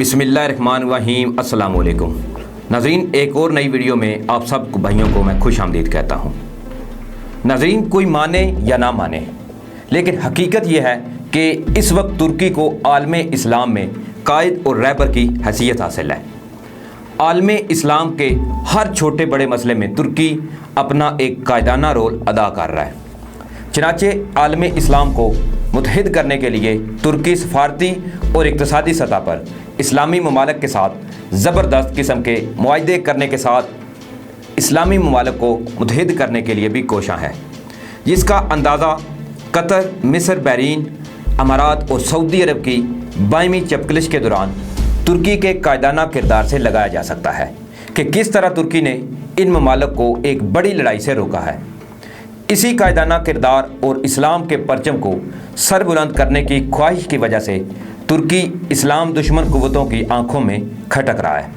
बिस्मिल्लाहिर्रहमानिर्रहीम। अस्सलाम वालेकुम नाज़रीन, एक और नई वीडियो में आप सब भाइयों को मैं खुश आमदीद कहता हूँ। नाज़रीन, कोई माने या ना माने, लेकिन हकीकत यह है कि इस वक्त तुर्की को आलम इस्लाम में कायद और रहबर की हैसियत हासिल है। आलम इस्लाम के हर छोटे बड़े मसले में तुर्की अपना एक कायदाना रोल अदा कर रहा है। चनाचे आलम इस्लाम को मुत्तहिद करने के लिए तुर्की सफारती और इक़्तिसादी सतह पर इस्लामी ममालिक के साथ ज़बरदस्त किस्म के मुआहदे करने के साथ इस्लामी ममालिक को मुत्तहिद करने के लिए भी कोशां है, जिसका अंदाज़ा कतर, मिस्र, बहरीन, अमारात और सऊदी अरब की बाइमी चपकलिश के दौरान तुर्की के कायदाना किरदार से लगाया जा सकता है कि किस तरह तुर्की ने इन ममालिक को एक बड़ी लड़ाई से रोका है। इसी कायदाना किरदार और इस्लाम के परचम को सरबुलंद करने की ख्वाहिश की वजह से तुर्की इस्लाम दुश्मन कुव्वतों की आंखों में खटक रहा है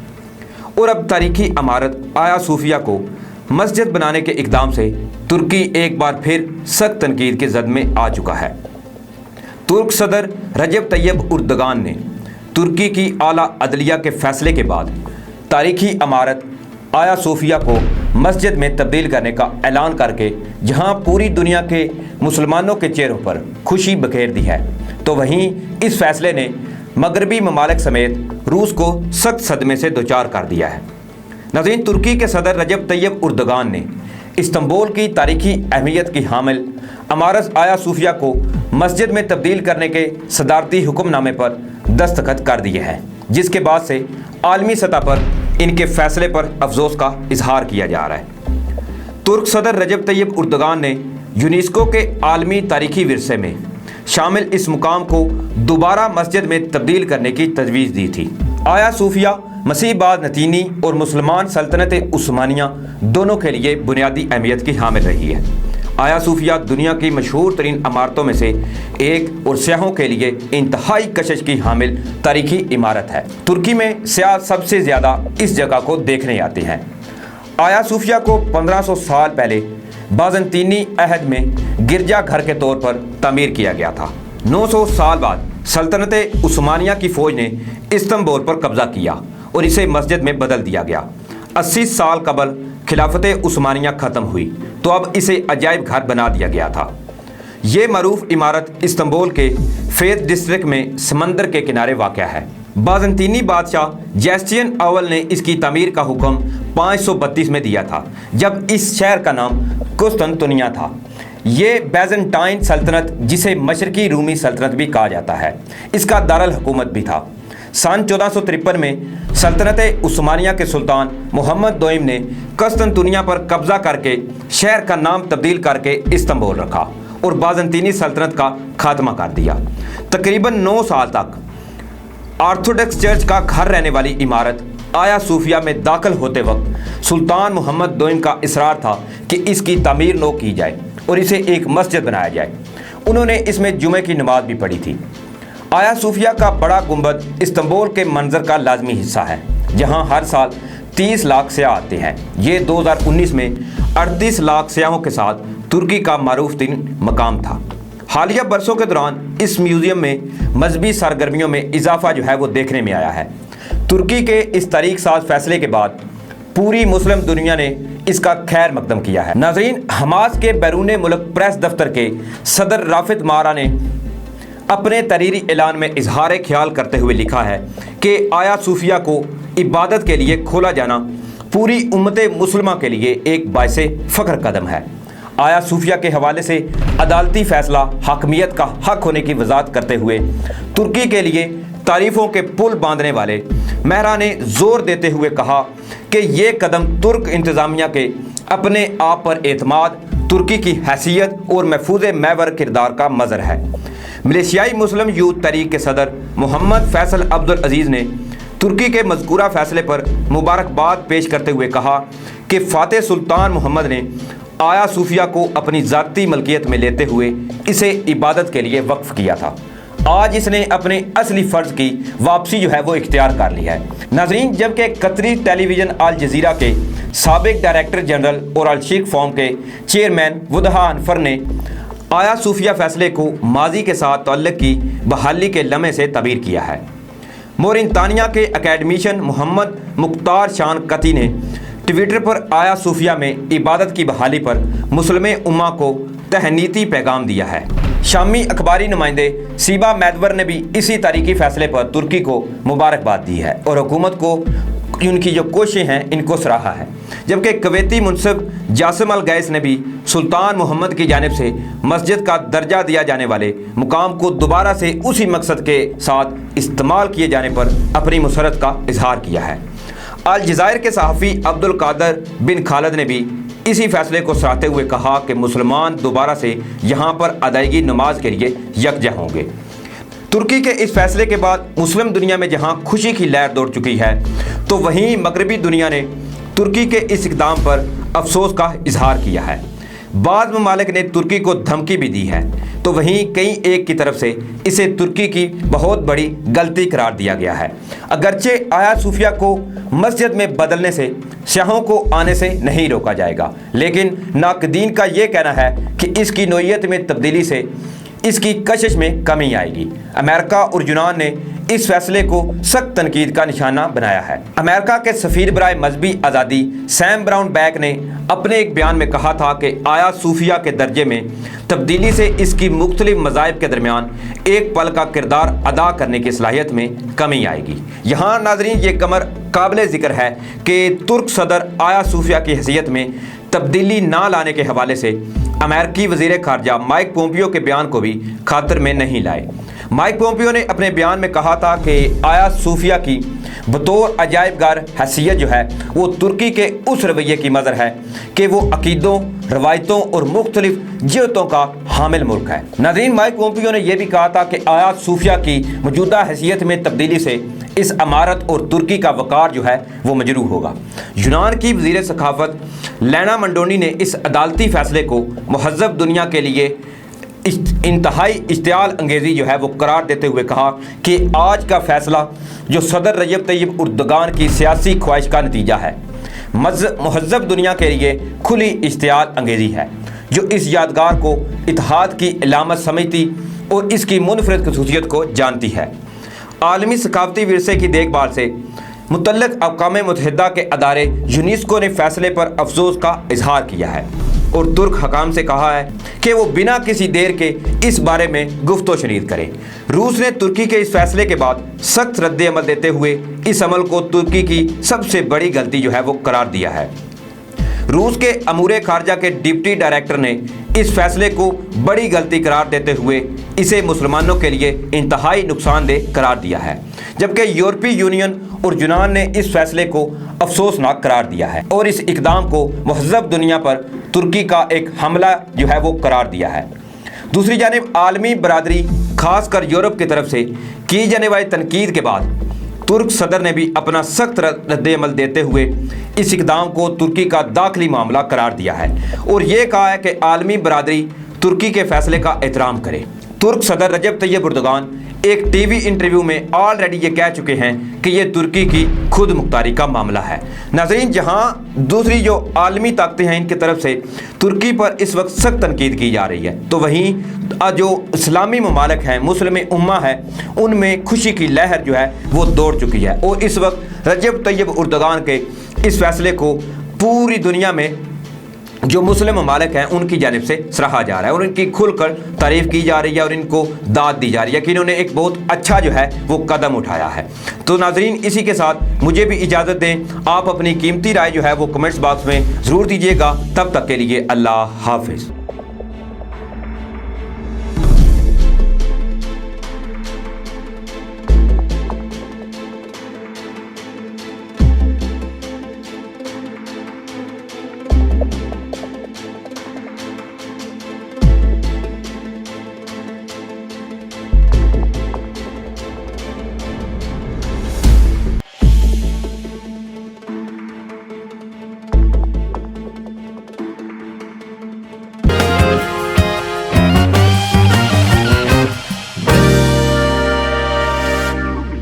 और अब तारीखी इमारत आया सूफिया को मस्जिद बनाने के इक़दाम से तुर्की एक बार फिर सख्त तनकीद के जद में आ चुका है। तुर्क सदर रजब तैयब उर्दगान ने तुर्की की आला अदलिया के फैसले के बाद तारीखी इमारत आया सूफिया को मस्जिद में तब्दील करने का ऐलान करके जहां पूरी दुनिया के मुसलमानों के चेहरों पर खुशी बखेर दी है, तो वहीं इस फैसले ने मगरबी ममालिक समेत रूस को सख्त सदमे से दोचार कर दिया है। नाज़रीन, तुर्की के सदर रजब तैयब उर्दगान ने इस्तांबुल की तारीखी अहमियत की हामिल इमारत आया सूफिया को मस्जिद में तब्दील करने के सदारती हुक्मनामे पर दस्तखत कर दिए हैं, जिसके बाद से आलमी सतह पर इनके फैसले पर अफसोस का इजहार किया जा रहा है। तुर्क सदर रजब तैयब उर्दगान ने यूनेस्को के आलमी तारीखी विरसे में शामिल इस मुकाम को दोबारा मस्जिद में तब्दील करने की तजवीज़ दी थी। आया सूफिया मसीहबाद नतीनी और मुसलमान सल्तनत उस्मानिया दोनों के लिए बुनियादी अहमियत की हामिल रही है। आया सूफिया दुनिया की मशहूर तरीन इमारतों में से एक और सयाहों के लिए इंतहाई कशिश की हामिल तारीखी इमारत है। तुर्की में सयाह सबसे ज़्यादा इस जगह को देखने आते हैं। आया सूफिया को 1500 साल पहले बाज़ंतीनी अहद में गिरजा घर के तौर पर तामीर किया गया था। 900 साल बाद सल्तनत उस्मानिया की फ़ौज ने इस्तांबुल पर कब्ज़ा किया और इसे मस्जिद में बदल दिया गया। 80 साल कबल खिलाफत उस्मानिया ख़त्म हुई तो अब इसे अजायब घर बना दिया गया था। ये मरूफ इमारत इस्तांबुल के फेथ डिस्ट्रिक्ट में समंदर के किनारे वाक़या है। बाज़ंतीनी बादशाह जस्टियन अव्वल ने इसकी तामीर का हुक्म 532 में दिया था, जब इस शहर का नाम कुस्तुनतुनिया था। ये बैजेंटाइन सल्तनत, जिसे मशरकी रूमी सल्तनत भी कहा जाता है, इसका दारुल हुकूमत भी था। सन 1453 में सल्तनत उस्मानिया के सुल्तान मोहम्मद दोइम ने कुस्तुनतुनिया पर कब्ज़ा करके शहर का नाम तब्दील करके इस्तांबुल रखा और बाज़ंतीनी सल्तनत का खात्मा कर दिया। तकरीबन 9 साल तक ऑर्थोडॉक्स चर्च का घर रहने वाली इमारत आया सूफिया में दाखिल होते वक्त सुल्तान मोहम्मद दोइम का इसरार था कि इसकी तामीर नो की जाए और इसे एक मस्जिद बनाया जाए। उन्होंने इसमें जुमे की नमाज भी पढ़ी थी। आया सूफिया का बड़ा गुंबद इस्तांबुल के मंजर का लाजमी हिस्सा है, जहां हर साल 30 लाख सयाह आते हैं। ये 2019 में 38 लाख सयाहों के साथ तुर्की का मारूफ तरीन मकाम था। हालिया बरसों के दौरान इस म्यूज़ियम में मजहबी सरगर्मियों में इजाफा जो है वो देखने में आया है। तुर्की के इस तारीख साज फैसले के बाद पूरी मुस्लिम दुनिया ने इसका खैर मकदम किया है। नाज़रीन, हमास के बैरून मुल्क प्रेस दफ्तर के सदर राफिद मारा ने अपने तहरीरी ऐलान में इजहार ख्याल करते हुए लिखा है कि आया सूफिया को इबादत के लिए खोला जाना पूरी उम्मत मुस्लिमा के लिए एक बाइसे फ़ख्र कदम है। आया सूफिया के हवाले से अदालती फ़ैसला हकमियत का हक होने की वजाहत करते हुए तुर्की के लिए तारीफ़ों के पुल बांधने वाले महरा ने ज़ोर देते हुए कहा कि ये कदम तुर्क इंतज़ामिया के अपने आप पर एतमाद, तुर्की की हैसियत और महफूज महवर किरदार का मज़र है। मलेशियाई मुस्लिम यूथ तहरीक के सदर मोहम्मद फैसल अब्दुल अजीज़ ने तुर्की के मज़कूरा फ़ैसले पर मुबारकबाद पेश करते हुए कहा कि फ़ातिह सुल्तान मोहम्मद ने आया सूफिया को अपनी ज़ाती मलकियत में लेते हुए इसे इबादत के लिए वक्फ किया था। आज इसने अपने असली फ़र्ज की वापसी जो है वो इख्तियार कर ली है। नाज़रीन, जबकि कतरी टेलीविज़न अल जज़ीरा के साबिक डायरेक्टर जनरल और अल शेख फॉर्म के चेयरमैन वुदहा अनफर ने आया सूफिया फ़ैसले को माजी के साथ तअल्लुक़ की बहाली के लम्हे से तबीर किया है। मोरितानिया के एकेडमिशियन मोहम्मद मुख्तार शान कती ने ट्विटर पर आया सूफिया में इबादत की बहाली पर मुस्लिम उम्मा को तहनीती पैगाम दिया है। शामी अखबारी नुमाइंदे सीबा मैदवर ने भी इसी तारीखी फैसले पर तुर्की को मुबारकबाद दी है और हुकूमत को उनकी जो कोशिशें हैं इनको सराहा है। जबकि कवैती मुंसिफ जासिम अल गैस ने भी सुल्तान मोहम्मद की जानिब से मस्जिद का दर्जा दिया जाने वाले मुकाम को दोबारा से उसी मकसद के साथ इस्तेमाल किए जाने पर अपनी मुसरत का इजहार किया है। अल जज़ायर के सहाफ़ी अब्दुल कादर बिन खालिद ने भी इसी फैसले को सराहते हुए कहा कि मुसलमान दोबारा से यहाँ पर अदायगी नमाज के लिए यकजा होंगे। तुर्की के इस फैसले के बाद मुस्लिम दुनिया में जहाँ खुशी की लहर दौड़ चुकी है, तो वहीं मगरबी दुनिया ने तुर्की के इस इक़दाम पर अफसोस का इजहार किया है। बाद ममालिक ने तुर्की को धमकी भी दी है, तो वहीं कई एक की तरफ से इसे तुर्की की बहुत बड़ी गलती करार दिया गया है। अगरचे आया सूफिया को मस्जिद में बदलने से शाहों को आने से नहीं रोका जाएगा, लेकिन नाकदीन का ये कहना है कि इसकी नोयत में तब्दीली से इसकी कशिश में कमी आएगी। अमेरिका और यूनान ने इस फैसले को सख्त तनकीद का निशाना बनाया है। अमेरिका के सफ़ीर बराए मजहबी आज़ादी सैम ब्राउन बैक ने अपने एक बयान में कहा था कि आया सूफिया के दर्जे में तब्दीली से इसकी मुख्तलिफ मज़ाहिब के दरमियान एक पल का किरदार अदा करने की सलाहियत में कमी आएगी। यहाँ नाज़रीन ये कमर काबिल ज़िक्र है कि तुर्क सदर आया सूफिया की हैसियत में तब्दीली ना लाने के हवाले से अमेरिकी वज़ीर ख़ारजा माइक पोम्पियो के बयान को भी खातिर में नहीं लाए। माइक पोम्पियो ने अपने बयान में कहा था कि आया सूफिया की बतौर अजायबगार हैसियत जो है वो तुर्की के उस रवैये की मज़र है कि वो अकीदों, रवायतों और मुख्तलिफ जिहतों का हामिल मुल्क है। नाज़रीन, माइक पोम्पियो ने यह भी कहा था कि आया सूफिया की मौजूदा हैसियत में तब्दीली से इस अमारत और तुर्की का वक़ार जो है वो मजरूह होगा। यूनान की वज़ीर सखाफ़त लेना मंडोनी ने इस अदालती फ़ैसले को महज़ब दुनिया के लिए इंतहाई इश्तियाल अंगेज़ी जो है वो करार देते हुए कहा कि आज का फ़ैसला जो सदर रजब तैयब उर्दगान की सियासी ख्वाहिश का नतीजा है, महज़ब दुनिया के लिए खुली इश्तियाल अंगेज़ी है, जो इस यादगार को इत्तेहाद की इलामत समझती और इसकी मुनफरद खसूसियत को जानती है। आलमी सकाफती विरसे की देखभाल से मुतल्लिक़ अक़वाम मुत्तहिदा के अदारे यूनेस्को ने फ़ैसले पर अफसोस का इजहार किया है और तुर्क हकाम से कहा है कि वो बिना किसी देर के इस बारे में गुफ्तो शनीद करें। रूस ने तुर्की के इस फैसले के बाद सख्त रद्द-ए-अमल देते हुए इस अमल को तुर्की की सबसे बड़ी गलती जो है वो करार दिया है। रूस के अमूर खारजा के डिप्टी डायरेक्टर ने इस फैसले को बड़ी गलती करार देते हुए इसे मुसलमानों के लिए इंतहाई नुकसानदेह करार दिया है, जबकि यूरोपीय यूनियन और यूनान ने इस फैसले को अफसोसनाक करार दिया है और इस इक़दाम को महज़ब दुनिया पर तुर्की का एक हमला जो है वो करार दिया है। दूसरी जानिब आलमी बरादरी खासकर यूरोप की तरफ से की जाने वाली तनकीद के बाद तुर्क सदर ने भी अपना सख्त रद्द-ए-अमल देते हुए इस इक़दाम को तुर्की का दाखिली मामला करार दिया है और ये कहा है कि आलमी बरादरी तुर्की के फैसले का एहतराम करे। तुर्क सदर रजब तैयब उर्दगान एक टीवी इंटरव्यू में ऑलरेडी ये कह चुके हैं कि ये तुर्की की खुद मुख्तारी का मामला है। नाज़रीन, जहाँ दूसरी जो आलमी ताकतें हैं इनकी तरफ से तुर्की पर इस वक्त सख्त तनकीद की जा रही है, तो वहीं जो इस्लामी ममालिक हैं, मुस्लिम उम्मा है, उनमें खुशी की लहर जो है वो दौड़ चुकी है और इस वक्त रजब तैयब उर्दगान के इस फैसले को पूरी दुनिया में जो मुस्लिम ममालिक हैं उनकी जानिब से सराहा जा रहा है और इनकी खुलकर तारीफ़ की जा रही है और इनको दाद दी जा रही है कि इन्होंने एक बहुत अच्छा जो है वो कदम उठाया है। तो नाज़रीन, इसी के साथ मुझे भी इजाज़त दें। आप अपनी कीमती राय जो है वो कमेंट्स बॉक्स में ज़रूर दीजिएगा। तब तक के लिए अल्लाह हाफ़िज़।